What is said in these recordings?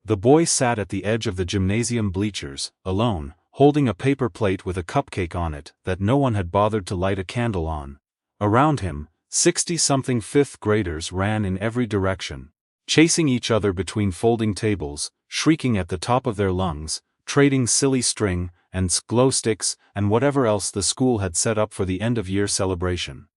The boy sat at the edge of the gymnasium bleachers, alone, holding a paper plate with a cupcake on it that no one had bothered to light a candle on. Around him, 60-something fifth graders ran in every direction, chasing each other between folding tables, shrieking at the top of their lungs, trading silly string and glow sticks and whatever else the school had set up for the end-of-year celebration.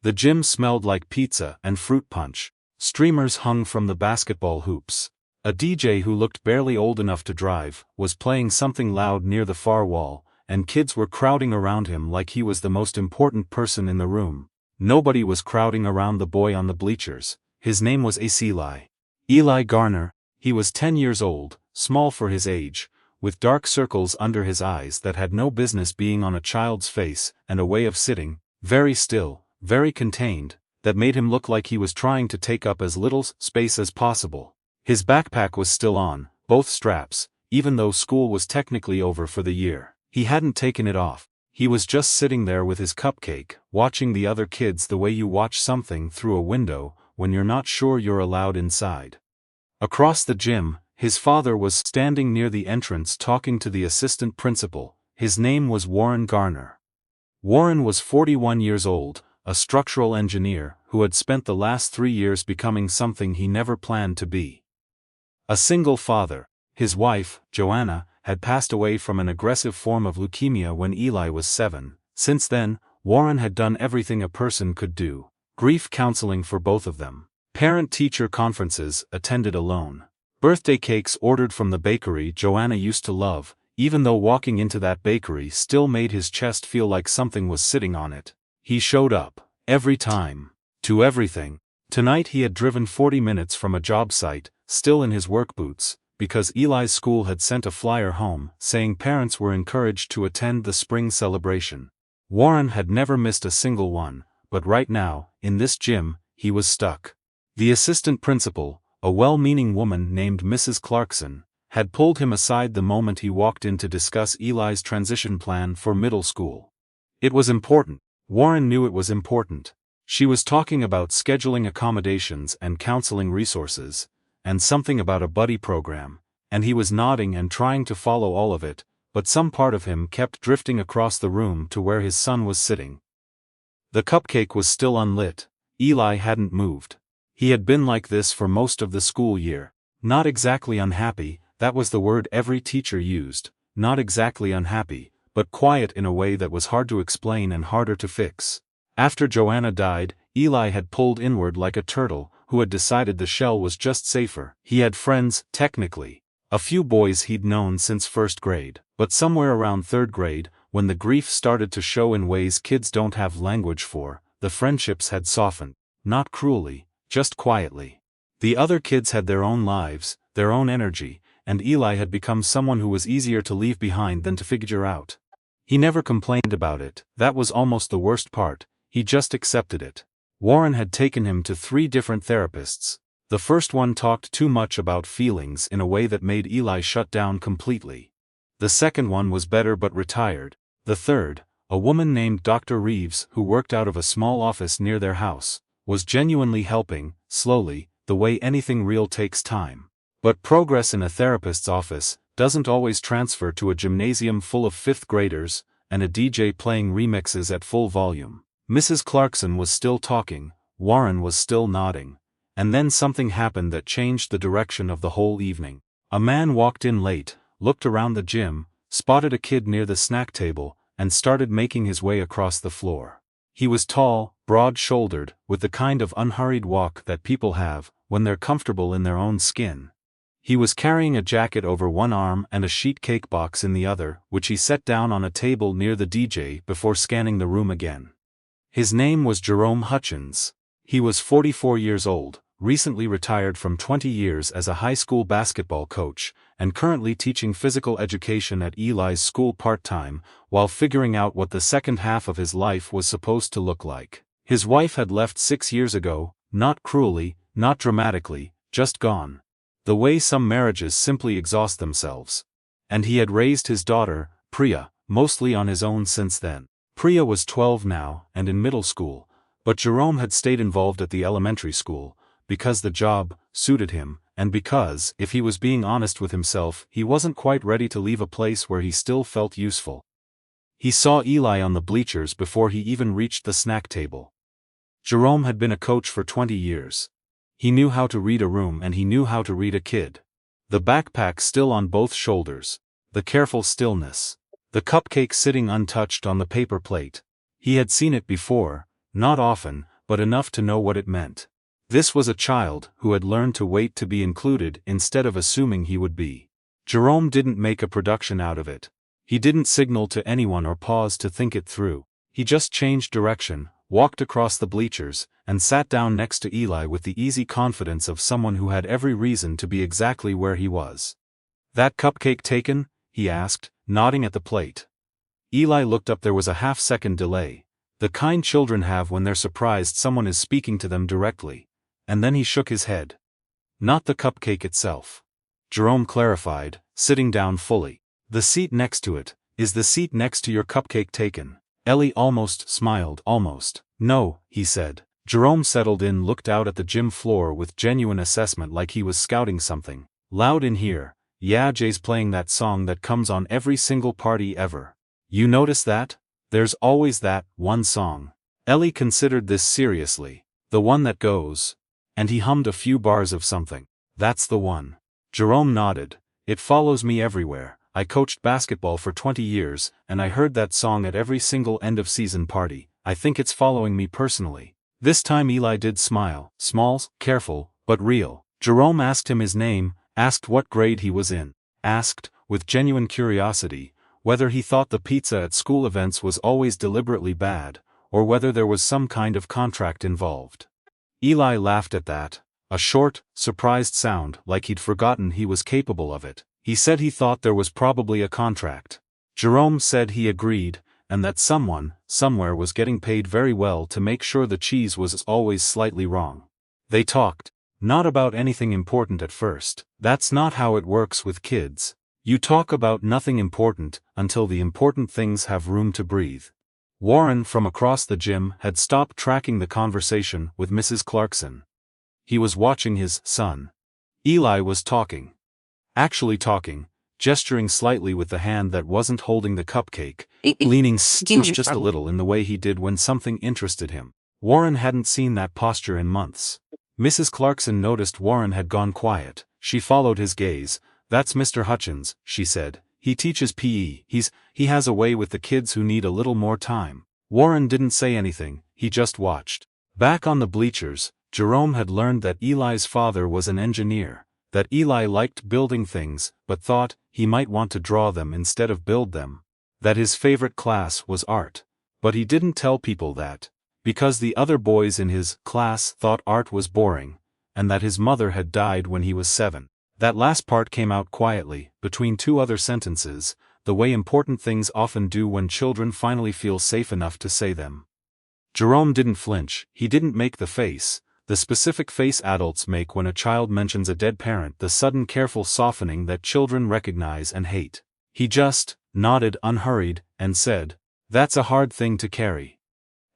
The gym smelled like pizza and fruit punch. Streamers hung from the basketball hoops. A DJ who looked barely old enough to drive was playing something loud near the far wall, and kids were crowding around him like he was the most important person in the room. Nobody was crowding around the boy on the bleachers. His name was Eli. Eli Garner. He was 10 years old, small for his age, with dark circles under his eyes that had no business being on a child's face, and a way of sitting, very still, very contained, that made him look like he was trying to take up as little space as possible. His backpack was still on, both straps, even though school was technically over for the year. He hadn't taken it off. He was just sitting there with his cupcake, watching the other kids the way you watch something through a window when you're not sure you're allowed inside. Across the gym, his father was standing near the entrance talking to the assistant principal. His name was Warren Garner. Warren was 41 years old, a structural engineer who had spent the last 3 years becoming something he never planned to be. A single father. His wife, Joanna, had passed away from an aggressive form of leukemia when Eli was 7. Since then, Warren had done everything a person could do. Grief counseling for both of them. Parent-teacher conferences attended alone. Birthday cakes ordered from the bakery Joanna used to love, even though walking into that bakery still made his chest feel like something was sitting on it. He showed up, every time, to everything. Tonight he had driven 40 minutes from a job site, still in his work boots, because Eli's school had sent a flyer home saying parents were encouraged to attend the spring celebration. Warren had never missed a single one, but right now, in this gym, he was stuck. The assistant principal, a well-meaning woman named Mrs. Clarkson, had pulled him aside the moment he walked in to discuss Eli's transition plan for middle school. It was important. Warren knew it was important. She was talking about scheduling accommodations and counseling resources, and something about a buddy program, and he was nodding and trying to follow all of it, but some part of him kept drifting across the room to where his son was sitting. The cupcake was still unlit. Eli hadn't moved. He had been like this for most of the school year. Not exactly unhappy, that was the word every teacher used. Not exactly unhappy, but quiet in a way that was hard to explain and harder to fix. After Joanna died, Eli had pulled inward like a turtle who had decided the shell was just safer. He had friends, technically. A few boys he'd known since first grade, but somewhere around third grade, when the grief started to show in ways kids don't have language for, the friendships had softened. Not cruelly, just quietly. The other kids had their own lives, their own energy, and Eli had become someone who was easier to leave behind than to figure out. He never complained about it. That was almost the worst part. He just accepted it. Warren had taken him to 3 different therapists. The first one talked too much about feelings in a way that made Eli shut down completely. The second one was better but retired. The third, a woman named Dr. Reeves who worked out of a small office near their house, was genuinely helping, slowly, the way anything real takes time. But progress in a therapist's office doesn't always transfer to a gymnasium full of 5th graders and a DJ playing remixes at full volume. Mrs. Clarkson was still talking, Warren was still nodding, and then something happened that changed the direction of the whole evening. A man walked in late, looked around the gym, spotted a kid near the snack table, and started making his way across the floor. He was tall, broad-shouldered, with the kind of unhurried walk that people have when they're comfortable in their own skin. He was carrying a jacket over one arm and a sheet cake box in the other, which he set down on a table near the DJ before scanning the room again. His name was Jerome Hutchins. He was 44 years old, recently retired from 20 years as a high school basketball coach, and currently teaching physical education at Eli's school part-time, while figuring out what the second half of his life was supposed to look like. His wife had left 6 years ago, not cruelly, not dramatically, just gone. The way some marriages simply exhaust themselves. And he had raised his daughter, Priya, mostly on his own since then. Priya was 12 now and in middle school, but Jerome had stayed involved at the elementary school, because the job suited him, and because, if he was being honest with himself, he wasn't quite ready to leave a place where he still felt useful. He saw Eli on the bleachers before he even reached the snack table. Jerome had been a coach for 20 years. He knew how to read a room and he knew how to read a kid. The backpack still on both shoulders. The careful stillness. The cupcake sitting untouched on the paper plate. He had seen it before, not often, but enough to know what it meant. This was a child who had learned to wait to be included instead of assuming he would be. Jerome didn't make a production out of it. He didn't signal to anyone or pause to think it through. He just changed direction, walked across the bleachers, and sat down next to Eli with the easy confidence of someone who had every reason to be exactly where he was. "That cupcake taken?" he asked, nodding at the plate. Eli looked up. There was a half-second delay, the kind children have when they're surprised someone is speaking to them directly, and then he shook his head. "Not the cupcake itself," Jerome clarified, sitting down fully. "The seat next to it. Is the seat next to your cupcake taken?" Ellie almost smiled. "Almost." "No," he said. Jerome settled in, looked out at the gym floor with genuine assessment like he was scouting something. "Loud in here. Yeah, Jay's playing that song that comes on every single party ever. You notice that? There's always that one song." Ellie considered this seriously. "The one that goes," and he hummed a few bars of something. "That's the one." Jerome nodded. "It follows me everywhere. I coached basketball for 20 years, and I heard that song at every single end-of-season party. I think it's following me personally." This time Eli did smile, small, careful, but real. Jerome asked him his name, asked what grade he was in, asked, with genuine curiosity, whether he thought the pizza at school events was always deliberately bad, or whether there was some kind of contract involved. Eli laughed at that, a short, surprised sound like he'd forgotten he was capable of it. He said he thought there was probably a contract. Jerome said he agreed, and that someone, somewhere was getting paid very well to make sure the cheese was always slightly wrong. They talked, not about anything important at first. That's not how it works with kids. You talk about nothing important until the important things have room to breathe. Warren from across the gym had stopped tracking the conversation with Mrs. Clarkson. He was watching his son. Eli was talking. Actually talking, gesturing slightly with the hand that wasn't holding the cupcake, leaning just a little in the way he did when something interested him. Warren hadn't seen that posture in months. Mrs. Clarkson noticed Warren had gone quiet. She followed his gaze. "That's Mr. Hutchins," she said. "He teaches PE. He has a way with the kids who need a little more time." Warren didn't say anything, he just watched. Back on the bleachers, Jerome had learned that Eli's father was an engineer. That Eli liked building things, but thought he might want to draw them instead of build them. That his favorite class was art. But he didn't tell people that, because the other boys in his class thought art was boring, and that his mother had died when he was 7. That last part came out quietly, between two other sentences, the way important things often do when children finally feel safe enough to say them. Jerome didn't flinch. He didn't make the face. The specific face adults make when a child mentions a dead parent, the sudden careful softening that children recognize and hate. He just nodded unhurried, and said, "That's a hard thing to carry."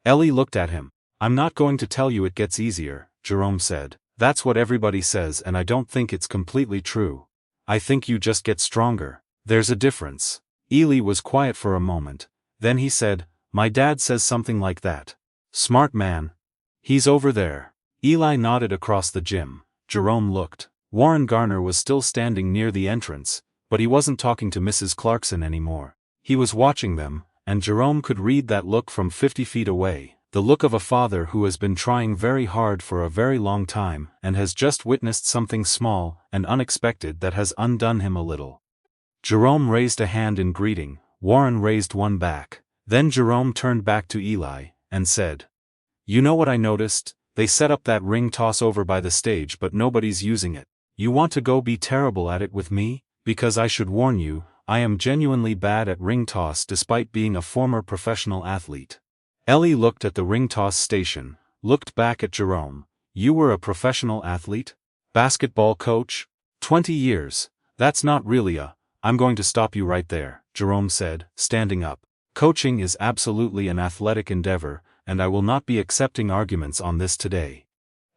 Ellie looked at him. "I'm not going to tell you it gets easier," Jerome said. "That's what everybody says and I don't think it's completely true. I think you just get stronger. There's a difference." Eli was quiet for a moment, then he said, "My dad says something like that." "Smart man. He's over there." Eli nodded across the gym. Jerome looked. Warren Garner was still standing near the entrance, but he wasn't talking to Mrs. Clarkson anymore. He was watching them, and Jerome could read that look from 50 feet away, the look of a father who has been trying very hard for a very long time and has just witnessed something small and unexpected that has undone him a little. Jerome raised a hand in greeting, Warren raised one back. Then Jerome turned back to Eli, and said, "You know what I noticed? They set up that ring toss over by the stage but nobody's using it. You want to go be terrible at it with me? Because I should warn you, I am genuinely bad at ring toss despite being a former professional athlete." Ellie looked at the ring toss station, looked back at Jerome. "You were a professional athlete? Basketball coach? 20 years. That's not really I'm going to stop you right there," Jerome said, standing up. "Coaching is absolutely an athletic endeavor, and I will not be accepting arguments on this today."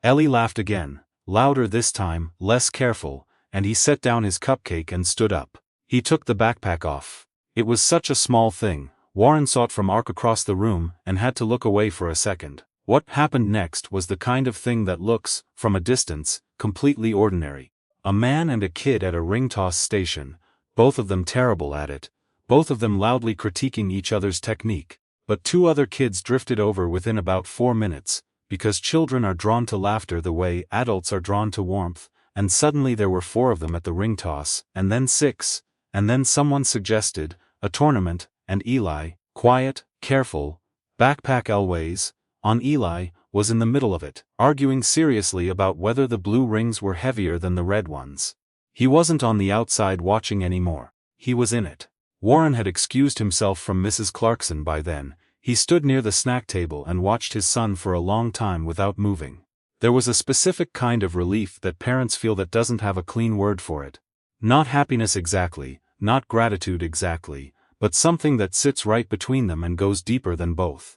Ellie laughed again. louder this time, less careful, and he set down his cupcake and stood up. He took the backpack off. It was such a small thing. Warren saw it from across the room and had to look away for a second. What happened next was the kind of thing that looks, from a distance, completely ordinary. A man and a kid at a ring toss station, both of them terrible at it, both of them loudly critiquing each other's technique. But two other kids drifted over within about 4 minutes, because children are drawn to laughter the way adults are drawn to warmth, and suddenly there were 4 of them at the ring toss, and then 6, and then someone suggested a tournament, and Eli, quiet, careful, backpack always, on Eli, was in the middle of it, arguing seriously about whether the blue rings were heavier than the red ones. He wasn't on the outside watching anymore. He was in it. Warren had excused himself from Mrs. Clarkson by then. He stood near the snack table and watched his son for a long time without moving. There was a specific kind of relief that parents feel that doesn't have a clean word for it. Not happiness exactly, not gratitude exactly, but something that sits right between them and goes deeper than both.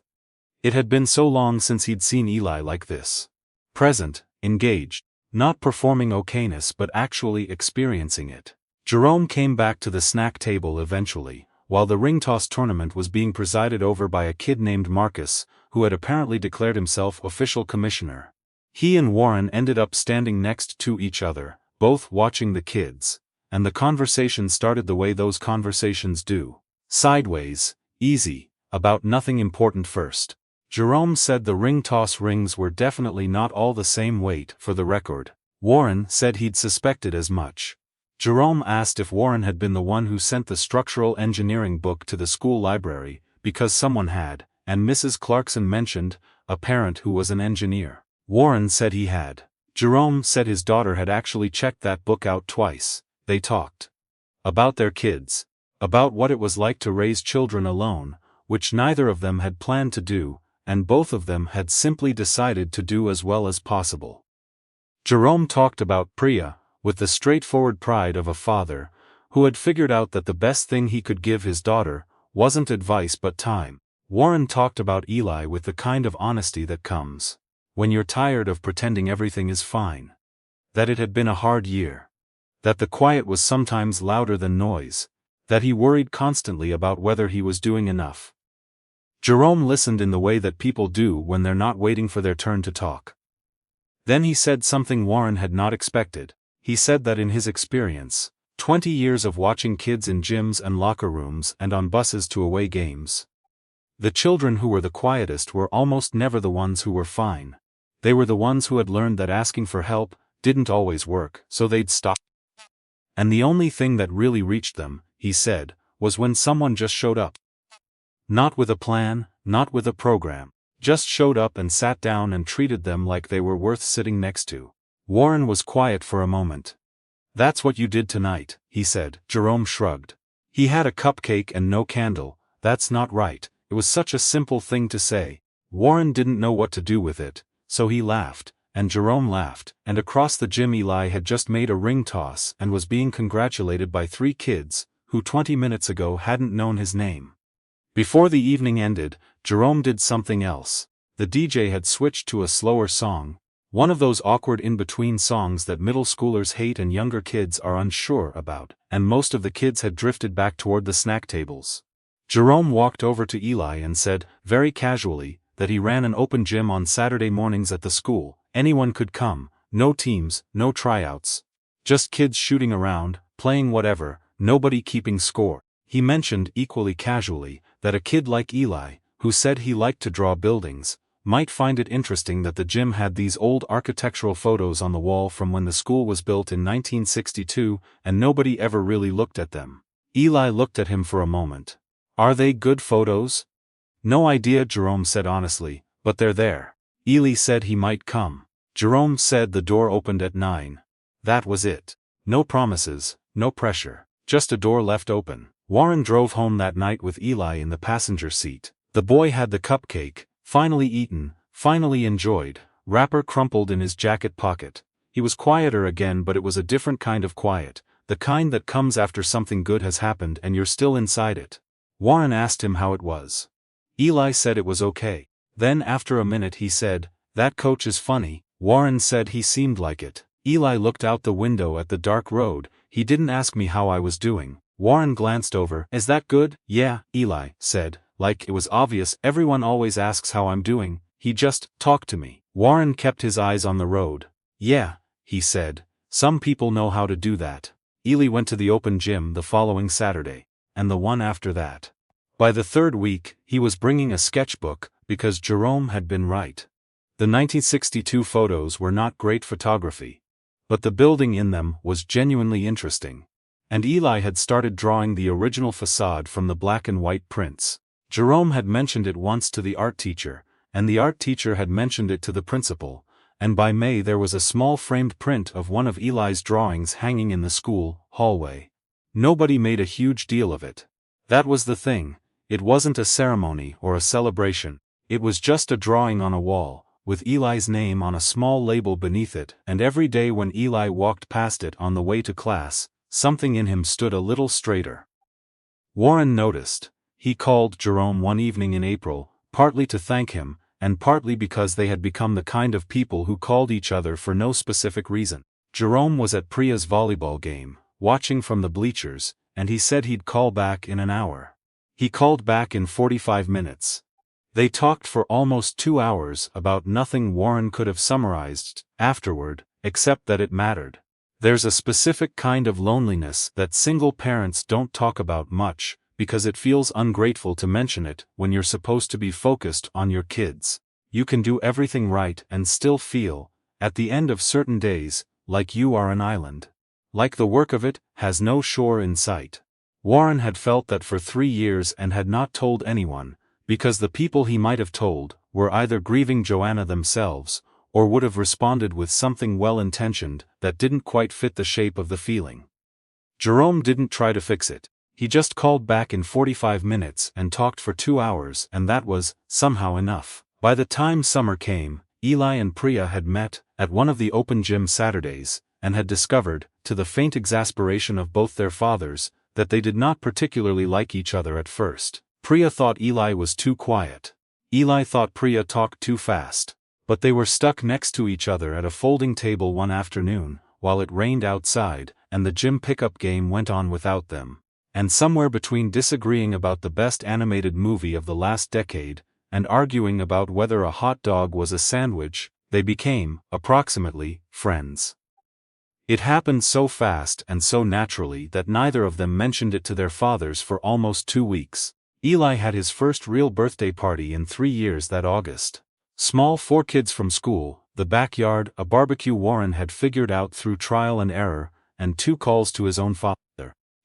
It had been so long since he'd seen Eli like this. Present, engaged, not performing okayness but actually experiencing it. Jerome came back to the snack table eventually, while the ring toss tournament was being presided over by a kid named Marcus, who had apparently declared himself official commissioner. He and Warren ended up standing next to each other, both watching the kids, and the conversation started the way those conversations do. Sideways, easy, about nothing important first. Jerome said the ring toss rings were definitely not all the same weight, for the record. Warren said he'd suspected as much. Jerome asked if Warren had been the one who sent the structural engineering book to the school library, because someone had, and Mrs. Clarkson mentioned a parent who was an engineer. Warren said he had. Jerome said his daughter had actually checked that book out twice. They talked about their kids, about what it was like to raise children alone, which neither of them had planned to do, and both of them had simply decided to do as well as possible. Jerome talked about Priya, with the straightforward pride of a father, who had figured out that the best thing he could give his daughter wasn't advice but time. Warren talked about Eli with the kind of honesty that comes when you're tired of pretending everything is fine. That it had been a hard year. That the quiet was sometimes louder than noise. That he worried constantly about whether he was doing enough. Jerome listened in the way that people do when they're not waiting for their turn to talk. Then he said something Warren had not expected. He said that in his experience, 20 years of watching kids in gyms and locker rooms and on buses to away games, the children who were the quietest were almost never the ones who were fine. They were the ones who had learned that asking for help didn't always work, so they'd stop. And the only thing that really reached them, he said, was when someone just showed up. Not with a plan, not with a program. Just showed up and sat down and treated them like they were worth sitting next to. Warren was quiet for a moment. "That's what you did tonight," he said. Jerome shrugged. He had a cupcake and no candle. That's not right. It was such a simple thing to say. Warren didn't know what to do with it, so he laughed, and Jerome laughed, and across the gym Eli had just made a ring toss and was being congratulated by 3 kids, who 20 minutes ago hadn't known his name. Before the evening ended, Jerome did something else. The DJ had switched to a slower song, one of those awkward in-between songs that middle schoolers hate and younger kids are unsure about, and most of the kids had drifted back toward the snack tables. Jerome walked over to Eli and said, very casually, that he ran an open gym on Saturday mornings at the school. Anyone could come, no teams, no tryouts. Just kids shooting around, playing whatever, nobody keeping score. He mentioned, equally casually, that a kid like Eli, who said he liked to draw buildings, might find it interesting that the gym had these old architectural photos on the wall from when the school was built in 1962, and nobody ever really looked at them. Eli looked at him for a moment. "Are they good photos?" "No idea," Jerome said honestly, "but they're there." Eli said he might come. Jerome said the door opened at 9. That was it. No promises, no pressure, just a door left open. Warren drove home that night with Eli in the passenger seat. The boy had the cupcake, finally eaten, finally enjoyed, wrapper crumpled in his jacket pocket. He was quieter again, but it was a different kind of quiet, the kind that comes after something good has happened and you're still inside it. Warren asked him how it was. Eli said it was okay. Then after a minute he said, "That coach is funny, Warren said he seemed like it. Eli looked out the window at the dark road. He didn't ask me how I was doing. Warren glanced over. Is that good? Yeah, Eli said, like it was obvious. Everyone always asks how I'm doing. He just talked to me. Warren kept his eyes on the road. Yeah, he said. Some people know how to do that. Eli went to the open gym the following Saturday, and the one after that. By the third week, he was bringing a sketchbook, because Jerome had been right. The 1962 photos were not great photography, but the building in them was genuinely interesting. And Eli had started drawing the original facade from the black and white prints. Jerome had mentioned it once to the art teacher, and the art teacher had mentioned it to the principal, and by May there was a small framed print of one of Eli's drawings hanging in the school hallway. Nobody made a huge deal of it. That was the thing. It wasn't a ceremony or a celebration. It was just a drawing on a wall, with Eli's name on a small label beneath it, and every day when Eli walked past it on the way to class, something in him stood a little straighter. Warren noticed. He called Jerome one evening in April, partly to thank him, and partly because they had become the kind of people who called each other for no specific reason. Jerome was at Priya's volleyball game, watching from the bleachers, and he said he'd call back in an hour. He called back in 45 minutes. They talked for almost 2 hours about nothing Warren could have summarized afterward, except that it mattered. There's a specific kind of loneliness that single parents don't talk about much, because it feels ungrateful to mention it when you're supposed to be focused on your kids. You can do everything right and still feel, at the end of certain days, like you are an island. Like the work of it has no shore in sight. Warren had felt that for 3 years and had not told anyone, because the people he might have told were either grieving Joanna themselves, or would have responded with something well-intentioned that didn't quite fit the shape of the feeling. Jerome didn't try to fix it. He just called back in 45 minutes and talked for 2 hours, and that was, somehow, enough. By the time summer came, Eli and Priya had met at one of the open gym Saturdays, and had discovered, to the faint exasperation of both their fathers, that they did not particularly like each other at first. Priya thought Eli was too quiet. Eli thought Priya talked too fast. But they were stuck next to each other at a folding table one afternoon, while it rained outside, and the gym pickup game went on without them. And somewhere between disagreeing about the best animated movie of the last decade, and arguing about whether a hot dog was a sandwich, they became, approximately, friends. It happened so fast and so naturally that neither of them mentioned it to their fathers for almost 2 weeks. Eli had his first real birthday party in 3 years that August. Small 4 kids from school, the backyard, a barbecue Warren had figured out through trial and error, and 2 calls to his own father.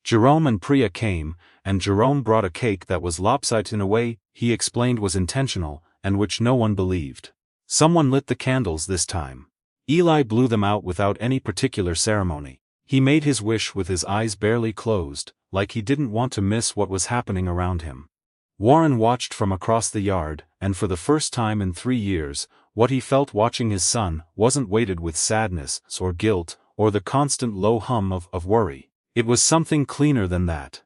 Jerome and Priya came, and Jerome brought a cake that was lopsided in a way he explained was intentional, and which no one believed. Someone lit the candles this time. Eli blew them out without any particular ceremony. He made his wish with his eyes barely closed, like he didn't want to miss what was happening around him. Warren watched from across the yard, and for the first time in 3 years, what he felt watching his son wasn't weighted with sadness or guilt or the constant low hum of worry. It was something cleaner than that.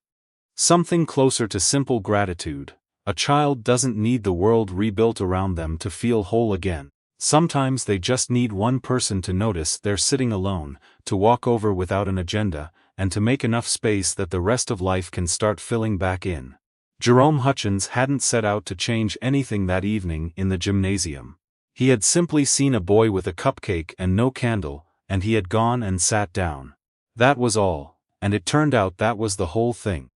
Something closer to simple gratitude. A child doesn't need the world rebuilt around them to feel whole again. Sometimes they just need one person to notice they're sitting alone, to walk over without an agenda, and to make enough space that the rest of life can start filling back in. Jerome Hutchins hadn't set out to change anything that evening in the gymnasium. He had simply seen a boy with a cupcake and no candle, and he had gone and sat down. That was all, and it turned out that was the whole thing.